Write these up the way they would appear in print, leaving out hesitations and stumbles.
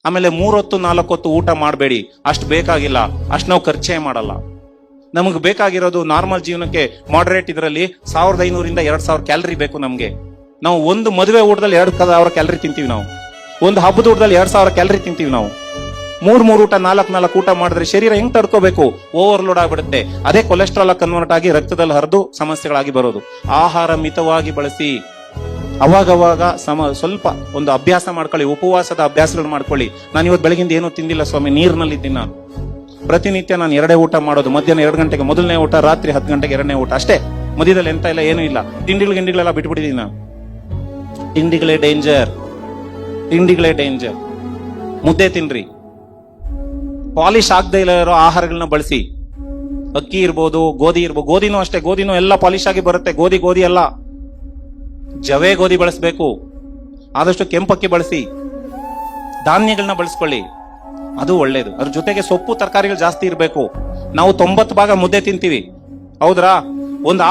ಆಮೇಲೆ 3 ಹೊತ್ತು 4 ಹೊತ್ತು ಊಟ ಮಾಡಬೇಡಿ, ಅಷ್ಟು ಬೇಕಾಗಿಲ್ಲ, ಅಷ್ಟು ನಾವು ಖರ್ಚೇ ಮಾಡಲ್ಲ. ನಮಗೆ ಬೇಕಾಗಿರೋದು ನಾರ್ಮಲ್ ಜೀವನಕ್ಕೆ ಮಾಡರೇಟ್ ಇದರಲ್ಲಿ 1500 2000 ಕ್ಯಾಲರಿ ಬೇಕು ನಮ್ಗೆ. ನಾವು ಒಂದು ಮದುವೆ ಊಟದಲ್ಲಿ 2000 ಕ್ಯಾಲರಿ ತಿಂತೀವಿ, ನಾವು ಒಂದು ಹಬ್ಬದ ಊಟದಲ್ಲಿ 2000 ಕ್ಯಾಲರಿ ತಿಂತೀವಿ. ನಾವು 3 ಊಟ 4 ಊಟ ಮಾಡಿದ್ರೆ ಶರೀರ ಹೆಂಗ್ ತಡ್ಕೋಬೇಕು? ಓವರ್ಲೋಡ್ ಆಗ್ಬಿಡುತ್ತೆ. ಅದೇ ಕೊಲೆಸ್ಟ್ರಾಲ್ ಕನ್ವರ್ಟ್ ಆಗಿ ರಕ್ತದಲ್ಲಿ ಹರಿದು ಸಮಸ್ಯೆಗಳಾಗಿ ಬರೋದು. ಆಹಾರ ಮಿತವಾಗಿ ಬಳಸಿ. ಅವಾಗವಾಗ ಸ್ವಲ್ಪ ಒಂದು ಅಭ್ಯಾಸ ಮಾಡ್ಕೊಳ್ಳಿ, ಉಪವಾಸದ ಅಭ್ಯಾಸಗಳು ಮಾಡ್ಕೊಳ್ಳಿ. ನಾನು ಇವತ್ತು ಬೆಳಗಿಂದ ಏನೂ ತಿಂದಿಲ್ಲ ಸ್ವಾಮಿ, ನೀರಿನಲ್ಲಿದ್ದೀನಿ ನಾನು. ಪ್ರತಿನಿತ್ಯ ನಾನು 2 ಊಟ ಮಾಡೋದು. ಮಧ್ಯಾಹ್ನ 2 ಗಂಟೆಗೆ ಮೊದಲನೇ ಊಟ, ರಾತ್ರಿ 10 ಗಂಟೆಗೆ 2ನೇ ಊಟ ಅಷ್ಟೇ. ಮಧ್ಯದಲ್ಲಿ ಎಂತ ಇಲ್ಲ, ಏನೂ ಇಲ್ಲ. ತಿಂಡಿಗಳೆಲ್ಲ ಬಿಟ್ಬಿಟ್ಟಿದ್ದೀನಿ ನಾನು. ತಿಂಡಿಗಳೇ ಡೇಂಜರ್. ಮುದ್ದೆ ತಿನ್ರಿ, ಪಾಲಿಶ್ ಆಗದೆ ಇರೋ ಆಹಾರಗಳನ್ನ ಬಳಸಿ. ಅಕ್ಕಿ ಇರ್ಬೋದು, ಗೋಧಿ ಇರ್ಬೋದು. ಗೋಧಿನೂ ಅಷ್ಟೇ, ಗೋಧಿನೂ ಎಲ್ಲ ಪಾಲಿಶ್ ಆಗಿ ಬರುತ್ತೆ. ಗೋಧಿ ಅಲ್ಲ, ಜವೆ ಗೋಧಿ ಬಳಸಬೇಕು. ಆದಷ್ಟು ಕೆಂಪಕ್ಕಿ ಬಳಸಿ. ಧಾನ್ಯಗಳನ್ನ ಬಳಸ್ಕೊಳ್ಳಿ, ಅದು ಒಳ್ಳೇದು. ಅದ್ರ ಜೊತೆಗೆ ಸೊಪ್ಪು ತರಕಾರಿಗಳು ಜಾಸ್ತಿ ಇರಬೇಕು. ನಾವು 90 ಭಾಗ ಮುದ್ದೆ ತಿಂತೀವಿ, ಹೌದ್ರಾ? ಒಂದು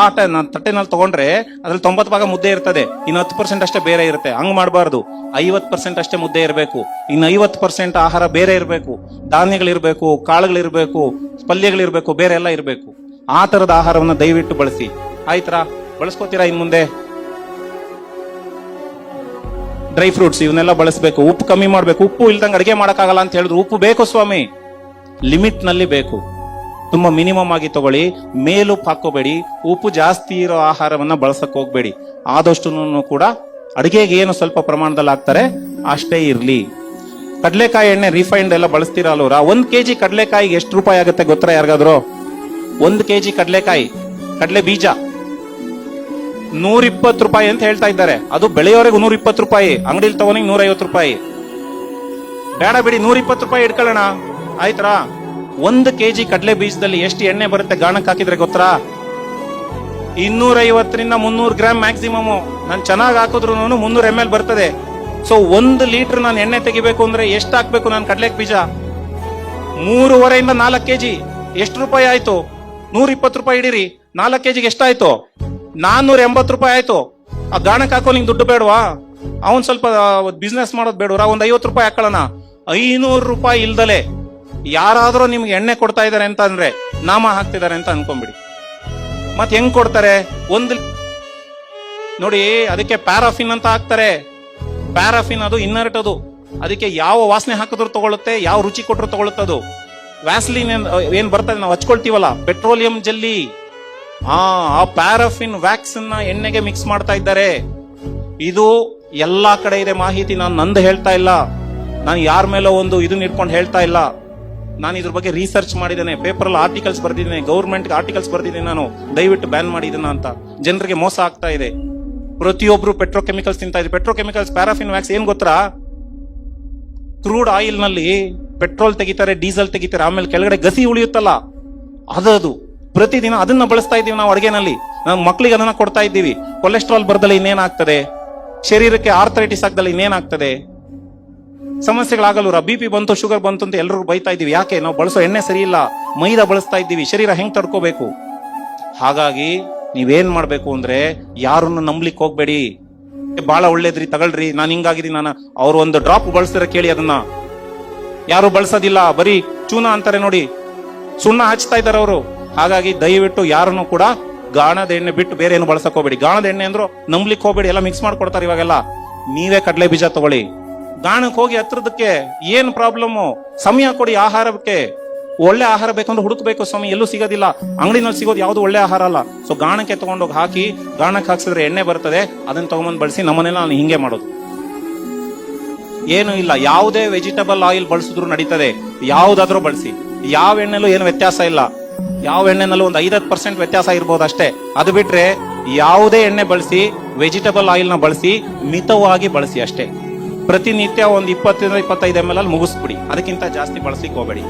ತಟ್ಟೆನಲ್ಲಿ ತಗೊಂಡ್ರೆ ಅದ್ರಲ್ಲಿ 90 ಭಾಗ ಮುದ್ದೆ ಇರ್ತದೆ, ಇನ್ನು 10% ಅಷ್ಟೇ ಬೇರೆ ಇರುತ್ತೆ. ಹಂಗ್ ಮಾಡಬಾರ್ದು. 50% ಅಷ್ಟೇ ಮುದ್ದೆ ಇರಬೇಕು, ಇನ್ನು 50% ಆಹಾರ ಬೇರೆ ಇರಬೇಕು. ಧಾನ್ಯಗಳಿರ್ಬೇಕು, ಕಾಳುಗಳಿರ್ಬೇಕು, ಪಲ್ಯಗಳಿರ್ಬೇಕು, ಬೇರೆ ಎಲ್ಲ ಇರಬೇಕು. ಆ ತರದ ಆಹಾರವನ್ನ ದಯವಿಟ್ಟು ಬಳಸಿ. ಆಯ್ತಾ? ಬಳಸ್ಕೋತೀರಾ ಇನ್ ಮುಂದೆ? ಡ್ರೈ ಫ್ರೂಟ್ಸ್ ಇವನ್ನೆಲ್ಲ ಬಳಸಬೇಕು. ಉಪ್ಪು ಕಮ್ಮಿ ಮಾಡ್ಬೇಕು. ಉಪ್ಪು ಇಲ್ದಂಗೆ ಅಡಿಗೆ ಮಾಡಕ್ಕಾಗಲ್ಲ ಅಂತ ಹೇಳಿದ್ರು, ಉಪ್ಪು ಬೇಕು ಸ್ವಾಮಿ, ಲಿಮಿಟ್ ನಲ್ಲಿ ಬೇಕು. ತುಂಬಾ ಮಿನಿಮಮ್ ಆಗಿ ತಗೊಳ್ಳಿ. ಮೇಲುಪ್ಪು ಹಾಕೋಬೇಡಿ. ಉಪ್ಪು ಜಾಸ್ತಿ ಇರೋ ಆಹಾರವನ್ನ ಬಳಸಕ್ ಹೋಗ್ಬೇಡಿ. ಆದಷ್ಟು ಕೂಡ ಅಡಿಗೆಗೆ ಏನು ಸ್ವಲ್ಪ ಪ್ರಮಾಣದಲ್ಲಿ ಹಾಕ್ತಾರೆ ಅಷ್ಟೇ ಇರ್ಲಿ. ಕಡಲೆಕಾಯಿ ಎಣ್ಣೆ ರಿಫೈನ್ಡ್ ಎಲ್ಲ ಬಳಸ್ತೀರಾ ಅಲ್ವರಾ? 1 kg ಕಡಲೆಕಾಯಿಗೆ ಎಷ್ಟು ರೂಪಾಯಿ ಆಗುತ್ತೆ ಗೊತ್ತಾ ಯಾರಿಗಾದ್ರು? 1 kg ಕಡಲೆ ಬೀಜ 120 ರೂಪಾಯಿ ಅಂತ ಹೇಳ್ತಾ ಇದ್ದಾರೆ. ಅದು ಬೆಳೆಯೋರೆಗೂ 120 ರೂಪಾಯಿ, ಅಂಗಡಿಲಿ ತಗೋನಿಗೆ 150 ರೂಪಾಯಿ. ಬೇಡ ಬಿಡಿ, 120 ರೂಪಾಯಿ ಇಟ್ಕೊಳ್ಳೋಣ, ಆಯ್ತಾ? 1 kg ಕಡಲೆ ಬೀಜದಲ್ಲಿ ಎಷ್ಟು ಎಣ್ಣೆ ಬರುತ್ತೆ ಗಾಣಕ್ಕೆ ಹಾಕಿದ್ರೆ ಗೊತ್ತಾ? 250 ರಿಂದ 300 ಗ್ರಾಮ್ ಮ್ಯಾಕ್ಸಿಮಮ್. ನಾನು ಚೆನ್ನಾಗಿ ಹಾಕಿದ್ರು 300 ml ಬರ್ತದೆ. ಸೊ 1 ಲೀಟರ್ ನಾನು ಎಣ್ಣೆ ತೆಗಿಬೇಕು ಅಂದ್ರೆ ಎಷ್ಟು ಹಾಕ್ಬೇಕು ನಾನು ಕಡಲೆ ಬೀಜ? 3.5 ರಿಂದ 4 kg. ಎಷ್ಟು ರೂಪಾಯಿ ಆಯ್ತು? 120 ರೂಪಾಯಿ ಇಡೀರಿ. 4 kg ಎಷ್ಟಾಯ್ತು? 480 ರೂಪಾಯಿ ಆಯ್ತು. ಆ ಗಾಣಕ್ಕೆ ಹಾಕೋ ನಿಂಗೆ ದುಡ್ಡು ಬೇಡವಾ? ಅವನ್ ಸ್ವಲ್ಪ ಬಿಸ್ನೆಸ್ ಮಾಡೋದು ಬೇಡವ್ರಾ? 50 ರೂಪಾಯಿ ಹಾಕೊಳ್ಳೋಣ. 500 ರೂಪಾಯಿ ಇಲ್ದಲೆ ಯಾರಾದ್ರೂ ನಿಮ್ಗೆ ಎಣ್ಣೆ ಕೊಡ್ತಾ ಇದಾರೆ ಅಂತ ಅಂದ್ರೆ ನಾಮ ಹಾಕ್ತಿದ್ದಾರೆ ಅಂತ ಅನ್ಕೊಂಬಿಡಿ. ಮತ್ ಹೆಂಗ್ ಕೊಡ್ತಾರೆ? ನೋಡಿ, ಅದಕ್ಕೆ ಪ್ಯಾರಾಫಿನ್ ಅಂತ ಹಾಕ್ತಾರೆ. ಪ್ಯಾರಾಫಿನ್ ಅದು ಇನ್ನರ್ಟ್, ಅದು ಅದಕ್ಕೆ ಯಾವ ವಾಸನೆ ಹಾಕಿದ್ರು ತಗೊಳುತ್ತೆ, ಯಾವ ರುಚಿ ಕೊಟ್ಟರು ತಗೊಳುತ್ತದು. ವ್ಯಾಸ್ಲಿನ್ ಏನ್ ಬರ್ತದೆ ನಾವು ಹಚ್ಕೊಳ್ತೀವಲ್ಲ, ಪೆಟ್ರೋಲಿಯಂ ಜೆಲ್ಲಿ, ಆ ಪ್ಯಾರಾಫಿನ್ ವ್ಯಾಕ್ಸ್ ನ ಎಣ್ಣೆಗೆ ಮಿಕ್ಸ್ ಮಾಡ್ತಾ ಇದ್ದಾರೆ. ಇದು ಎಲ್ಲಾ ಕಡೆ ಇದೆ ಮಾಹಿತಿ. ನಾನು ನಂದು ಹೇಳ್ತಾ ಇಲ್ಲ, ನಾನು ಯಾರ ಮೇಲೋ ಒಂದು ಇದನ್ನ ಇಟ್ಕೊಂಡು ಹೇಳ್ತಾ ಇಲ್ಲ. ನಾನು ಇದ್ರ ಬಗ್ಗೆ ರಿಸರ್ಚ್ ಮಾಡಿದ್ದೇನೆ, ಪೇಪರ್ ಅಲ್ಲಿ ಆರ್ಟಿಕಲ್ಸ್ ಬರ್ದಿದ್ದೇನೆ, ಗೌರ್ಮೆಂಟ್ ಆರ್ಟಿಕಲ್ಸ್ ಬರ್ದಿದ್ದೇನೆ. ನಾನು ದಯವಿಟ್ಟು ಬ್ಯಾನ್ ಮಾಡಿ ಇದನ್ನ ಅಂತ. ಜನರಿಗೆ ಮೋಸ ಆಗ್ತಾ ಇದೆ. ಪ್ರತಿಯೊಬ್ರು ಪೆಟ್ರೋಕೆಮಿಕಲ್ಸ್ ತಿಂತಾ ಇದೆ. ಪೆಟ್ರೋಕೆಮಿಕಲ್ಸ್, ಪ್ಯಾರಾಫಿನ್ ವ್ಯಾಕ್ಸ್ ಏನ್ ಗೊತ್ತಾ? ಕ್ರೂಡ್ ಆಯಿಲ್ ನಲ್ಲಿ ಪೆಟ್ರೋಲ್ ತೆಗಿತಾರೆ, ಡೀಸೆಲ್ ತೆಗಿತಾರೆ, ಆಮೇಲೆ ಕೆಳಗಡೆ ಗಸಿ ಉಳಿಯುತ್ತಲ್ಲ, ಅದು ಪ್ರತಿದಿನ ಅದನ್ನ ಬಳಸ್ತಾ ಇದ್ದೀವಿ ನಾವು ಅಡುಗೆನಲ್ಲಿ. ನಾವು ಮಕ್ಳಿಗೆ ಅದನ್ನ ಕೊಡ್ತಾ ಇದ್ದೀವಿ. ಕೊಲೆಸ್ಟ್ರಾಲ್ ಬರ್ದಲ್ಲಿ ಇನ್ನೇನಾಗ್ತದೆ? ಶರೀರಕ್ಕೆ ಆರ್ಥರೈಟಿಸ್ ಆಗ್ದಲ್ಲಿ ಇನ್ನೇನಾಗ್ತದೆ? ಸಮಸ್ಯೆಗಳಾಗಲ್ವರ? BP ಬಂತು, ಶುಗರ್ ಬಂತು ಅಂತ ಎಲ್ಲರೂ ಬೈತಾ ಇದೀವಿ. ಯಾಕೆ? ನಾವು ಬಳಸೋ ಎಣ್ಣೆ ಸರಿ ಇಲ್ಲ, ಮೈದಾ ಬಳಸ್ತಾ ಇದ್ದೀವಿ. ಶರೀರ ಹೆಂಗ್ ತಡ್ಕೋಬೇಕು? ಹಾಗಾಗಿ ನೀವೇನ್ ಮಾಡ್ಬೇಕು ಅಂದ್ರೆ, ಯಾರನ್ನು ನಂಬ್ಲಿಕ್ಕೆ ಹೋಗ್ಬೇಡಿ. ಬಹಳ ಒಳ್ಳೇದ್ರಿ, ತಗೊಳ್ರಿ, ನಾನು ಹಿಂಗಾಗಿದ್ದೀನಿ, ನಾನು ಅವ್ರು ಒಂದು ಡ್ರಾಪ್ ಬಳಸ್ತಾರೆ ಕೇಳಿ, ಅದನ್ನ ಯಾರು ಬಳಸೋದಿಲ್ಲ, ಬರೀ ಚೂನ ಅಂತಾರೆ ನೋಡಿ, ಸುಣ್ಣ ಹಚ್ತಾ ಇದಾರೆ ಅವರು. ಹಾಗಾಗಿ ದಯವಿಟ್ಟು ಯಾರನ್ನು ಕೂಡ ಗಾಣದ ಎಣ್ಣೆ ಬಿಟ್ಟು ಬೇರೆ ಏನು ಬಳಸಕ್ ಹೋಗ್ಬೇಡಿ. ಗಾಣದ ಎಣ್ಣೆ ಅಂದ್ರು ನಂಬ್ಲಿಕ್ಕೆ ಹೋಗ್ಬೇಡಿ, ಎಲ್ಲ ಮಿಕ್ಸ್ ಮಾಡ್ಕೊಡ್ತಾರೆ ಇವಾಗೆಲ್ಲ. ನೀವೇ ಕಡಲೆ ಬೀಜ ತಗೊಳ್ಳಿ, ಗಾಣಕ್ಕೆ ಹೋಗಿ ಹತ್ರದಕ್ಕೆ. ಏನ್ ಪ್ರಾಬ್ಲಮ್? ಸಮಯ ಕೊಡಿ ಆಹಾರಕ್ಕೆ. ಒಳ್ಳೆ ಆಹಾರ ಬೇಕಂದ್ರೆ ಹುಡುಕ್ಬೇಕು ಸ್ವಾಮಿ, ಎಲ್ಲೂ ಸಿಗೋದಿಲ್ಲ. ಅಂಗಡಿನಲ್ಲಿ ಸಿಗೋದು ಯಾವ್ದು ಒಳ್ಳೆ ಆಹಾರ ಅಲ್ಲ. ಸೊ ಗಾಣಕ್ಕೆ ತಗೊಂಡೋಗಿ ಹಾಕಿ, ಗಾಣಕ್ಕೆ ಹಾಕ್ಸಿದ್ರೆ ಎಣ್ಣೆ ಬರ್ತದೆ, ಅದನ್ನ ತಗೊಂಡ್ ಬಳಸಿ. ನಮ್ಮನೆಲ್ಲ ನಾನು ಹಿಂಗೆ ಮಾಡೋದು. ಏನು ಇಲ್ಲ, ಯಾವುದೇ ವೆಜಿಟಬಲ್ ಆಯಿಲ್ ಬಳಸಿದ್ರು ನಡೀತದೆ, ಯಾವ್ದಾದ್ರೂ ಬಳಸಿ. ಯಾವ ಎಣ್ಣೆಲೂ ಏನು ವ್ಯತ್ಯಾಸ ಇಲ್ಲ. ಯಾವ ಎಣ್ಣೆನಲ್ಲೂ ಒಂದು 5% ವ್ಯತ್ಯಾಸ ಇರ್ಬೋದು ಅಷ್ಟೇ. ಅದು ಬಿಟ್ರೆ ಯಾವುದೇ ಎಣ್ಣೆ ಬಳಸಿ, ವೆಜಿಟಬಲ್ ಆಯಿಲ್ ನ ಬಳಸಿ, ಮಿತವಾಗಿ ಬಳಸಿ ಅಷ್ಟೇ. ಪ್ರತಿನಿತ್ಯ ಒಂದು 20 ರಿಂದ 25 ml ಅಲ್ಲಿ ಮುಗಿಸ್ಬಿಡಿ. ಅದಕ್ಕಿಂತ ಜಾಸ್ತಿ ಬಳಸ್ಲಿಕ್ಕೆ ಹೋಗಬೇಡಿ.